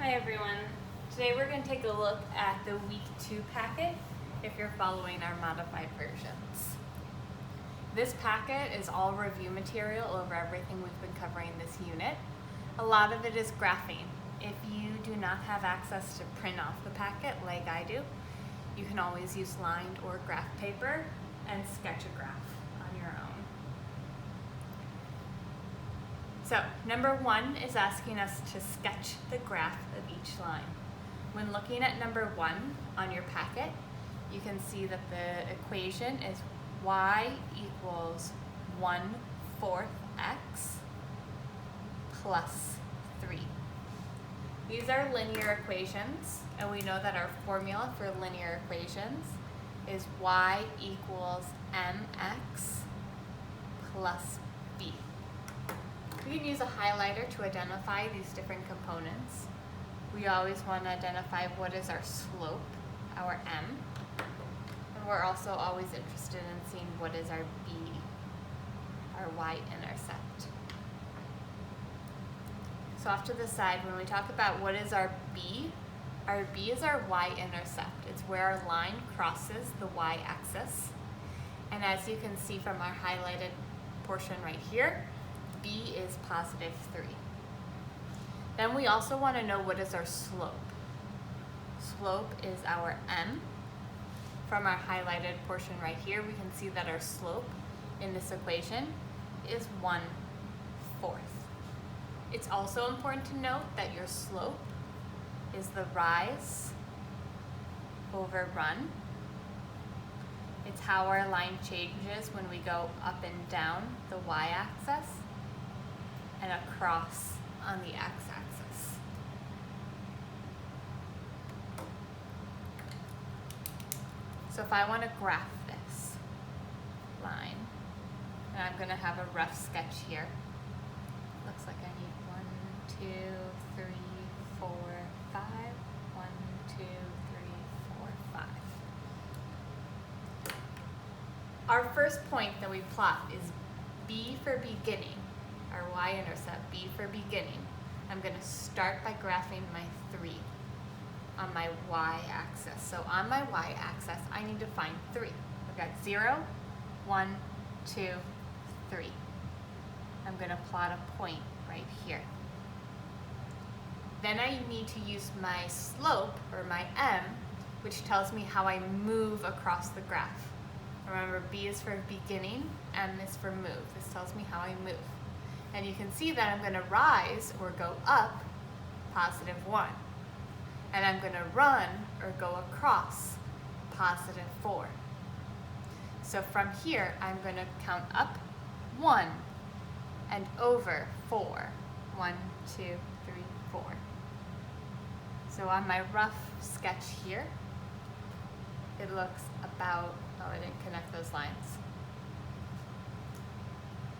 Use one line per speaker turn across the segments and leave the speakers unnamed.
Hi everyone. Today we're going to take a look at the week 2 packet if you're following our modified versions. This packet is all review material over everything we've been covering this unit. A lot of it is graphing. If you do not have access to print off the packet like I do, you can always use lined or graph paper and sketch a graph on your own. So, number 1 is asking us to sketch the graph of each line. When looking at number 1 on your packet, you can see that the equation is y equals 1/4 x plus 3. These are linear equations, and we know that our formula for linear equations is y equals mx plus b. We can use a highlighter to identify these different components. We always want to identify what is our slope, our m, and we're also always interested in seeing what is our b, our y-intercept. So off to the side, when we talk about what is our b is our y-intercept. It's where our line crosses the y-axis. And as you can see from our highlighted portion right here, b is positive 3. Then we also want to know what is our slope. Slope is our m. From our highlighted portion right here, we can see that our slope in this equation is 1/4. It's also important to note that your slope is the rise over run. It's how our line changes when we go up and down the y-axis and across on the x-axis. So if I want to graph this line, and I'm going to have a rough sketch here. Looks like I need 1, 2, 3, 4, 5. 1, 2, 3, 4, 5. Our first point that we plot is b for beginning, our y-intercept, b for beginning. I'm going to start by graphing my 3 on my y-axis. So on my y-axis, I need to find 3. I've got 0, 1, 2, 3. I'm going to plot a point right here. Then I need to use my slope, or my m, which tells me how I move across the graph. Remember, b is for beginning, m is for move. This tells me how I move. And you can see that I'm going to rise or go up positive 1. And I'm going to run or go across positive 4. So from here, I'm going to count up 1 and over 4. 1, 2, 3, 4. So on my rough sketch here, it looks about, oh, I didn't connect those lines.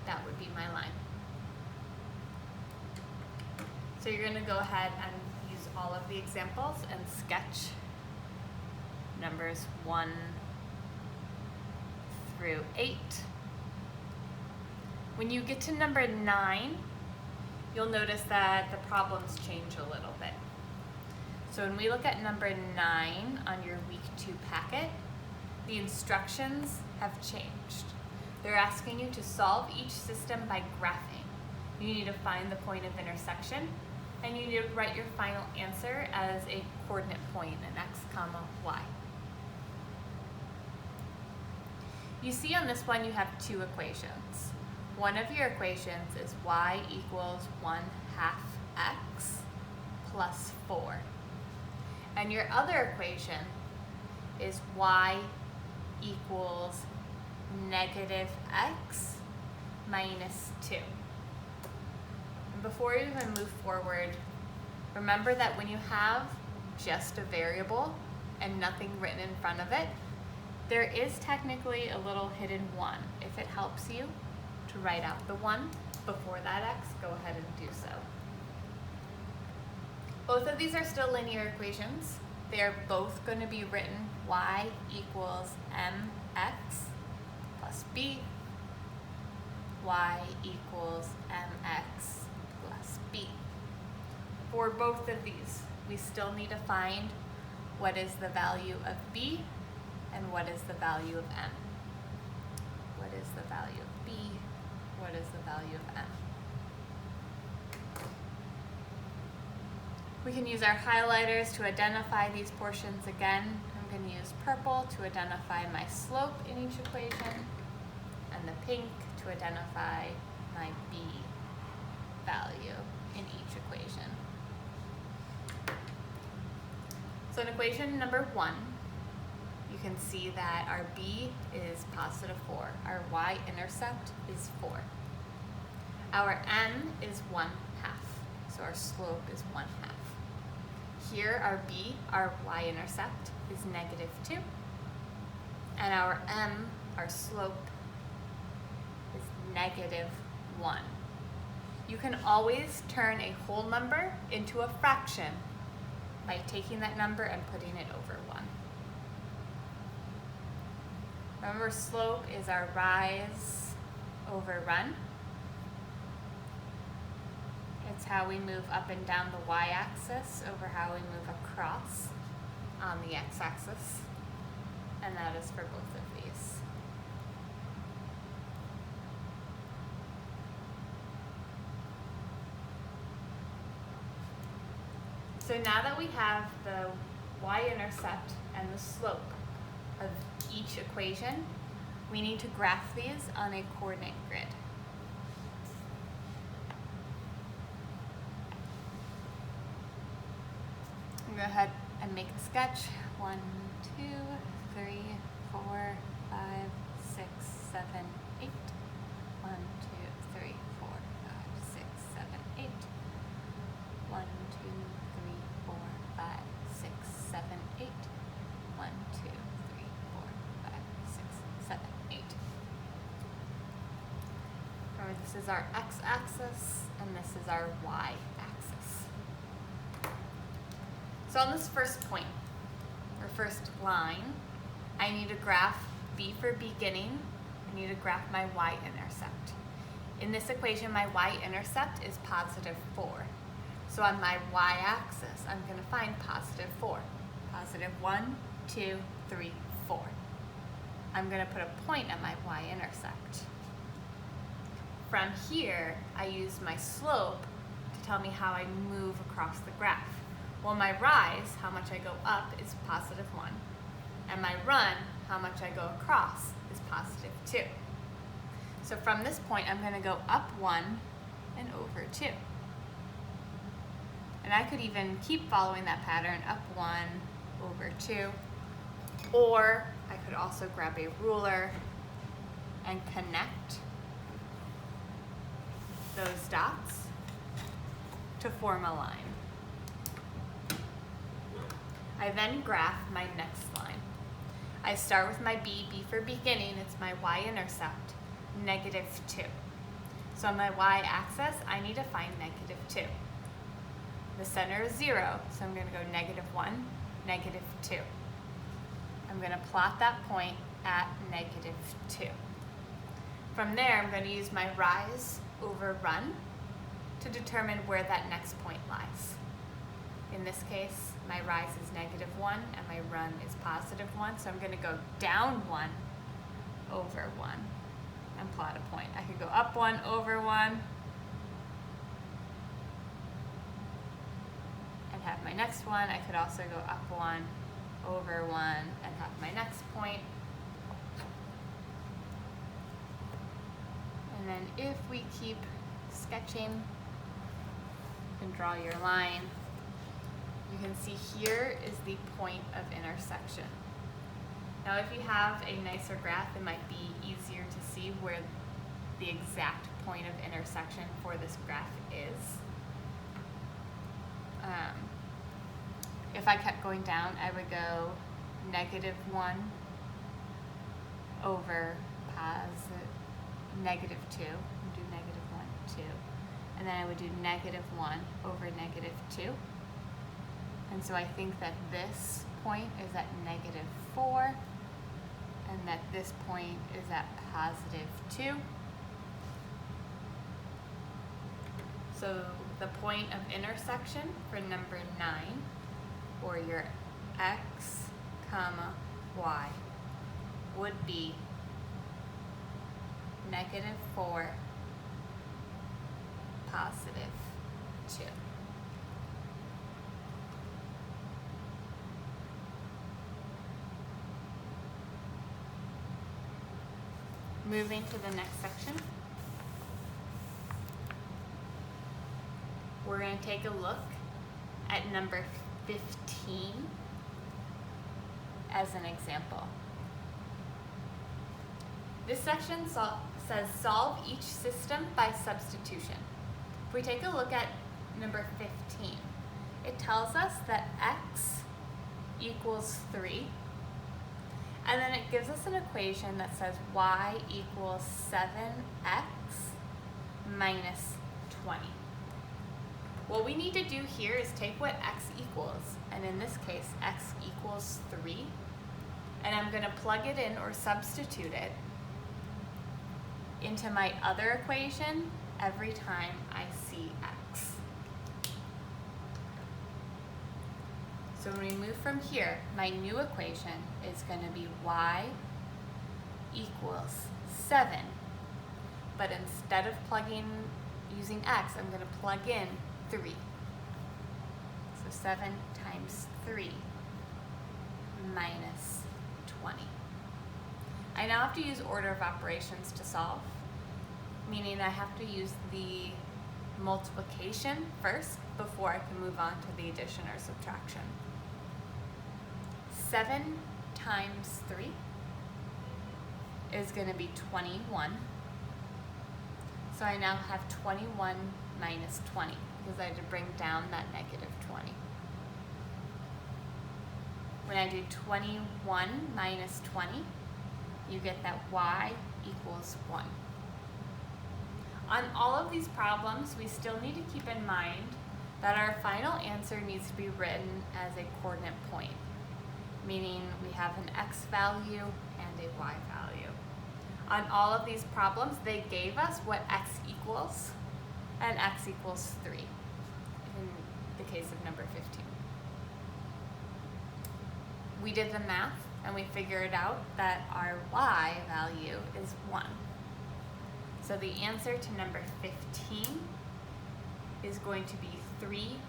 That would be my line. So you're going to go ahead and use all of the examples and sketch numbers 1 through 8. When you get to number 9, you'll notice that the problems change a little bit. So when we look at number 9 on your week 2 packet, the instructions have changed. They're asking you to solve each system by graphing. You need to find the point of intersection, and you need to write your final answer as a coordinate point, an x, y. You see on this one you have 2 equations. One of your equations is y equals 1/2 x plus 4. And your other equation is y equals negative x minus 2. And before you even move forward, remember that when you have just a variable and nothing written in front of it, there is technically a little hidden 1. If it helps you to write out the 1 before that x, go ahead and do so. Both of these are still linear equations. They are both going to be written y equals mx plus b, y equals mx plus b. for both of these, we still need to find what is the value of b and what is the value of m. What is the value of b? What is the value of m? We can use our highlighters to identify these portions again. I'm going to use purple to identify my slope in each equation, and the pink to identify my b value in each equation. So in equation number 1, you can see that our b is positive 4. Our y-intercept is 4. Our m is 1/2, so our slope is 1/2. Here, our b, our y-intercept, is negative 2. And our m, our slope, is negative 1. You can always turn a whole number into a fraction by taking that number and putting it over 1. Remember, slope is our rise over run. It's how we move up and down the y-axis over how we move across on the x-axis. And that is for both of these. So now that we have the y-intercept and the slope of each equation, we need to graph these on a coordinate grid. Go ahead and make a sketch. 1, 2, 3, 4, 5, 6, 7, 8. 1, 2, 3, 4, 5, 6, 7, 8. 1, 2, 3, 4, 5, 6, 7, 8. 1, 2, 3, 4, 5, 6, 7, 8. Remember, this is our x-axis and this is our y-axis. So on this first point, or first line, I need to graph b for beginning. I need to graph my y-intercept. In this equation, my y-intercept is positive 4. So on my y-axis, I'm going to find positive 4. Positive 1, 2, 3, 4. I'm going to put a point at my y-intercept. From here, I use my slope to tell me how I move across the graph. Well, my rise, how much I go up, is positive 1. And my run, how much I go across, is positive 2. So from this point, I'm going to go up 1 and over 2. And I could even keep following that pattern, up 1, over 2. Or I could also grab a ruler and connect those dots to form a line. I then graph my next line. I start with my b for beginning, it's my y-intercept, negative 2. So on my y-axis, I need to find negative 2. The center is 0, so I'm going to go negative 1, negative 2. I'm going to plot that point at negative 2. From there, I'm going to use my rise over run to determine where that next point lies. In this case, my rise is negative 1 and my run is positive 1, so I'm going to go down 1 over 1 and plot a point. I could go up 1 over 1 and have my next one. I could also go up 1 over 1 and have my next point. And then if we keep sketching, you can draw your line. You can see here is the point of intersection. Now if you have a nicer graph, it might be easier to see where the exact point of intersection for this graph is. If I kept going down, I would go negative 1 over negative 2, and do negative 1, 2. And then I would do negative 1 over negative 2. And so I think that this point is at negative 4, and that this point is at positive 2. So the point of intersection for number 9, or your x, comma, y, would be -4, +2. Moving to the next section, we're going to take a look at number 15 as an example. This section says solve each system by substitution. If we take a look at number 15, it tells us that x equals 3, and then it gives us an equation that says y equals 7x minus 20. What we need to do here is take what x equals, and in this case, x equals 3, and I'm going to plug it in or substitute it into my other equation every time I see x. So when we move from here, my new equation is going to be y equals 7. But instead of using x, I'm going to plug in 3. So 7 times 3 minus 20. I now have to use order of operations to solve, meaning I have to use the multiplication first before I can move on to the addition or subtraction. 7 times 3 is going to be 21. So I now have 21 minus 20 because I had to bring down that -20. When I do 21 minus 20, you get that y equals 1. On all of these problems, we still need to keep in mind that our final answer needs to be written as a coordinate point, meaning we have an x value and a y value. On all of these problems, they gave us what x equals, and x equals 3 in the case of number 15. We did the math and we figured out that our y value is 1. So the answer to number 15 is going to be 3,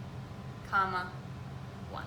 1.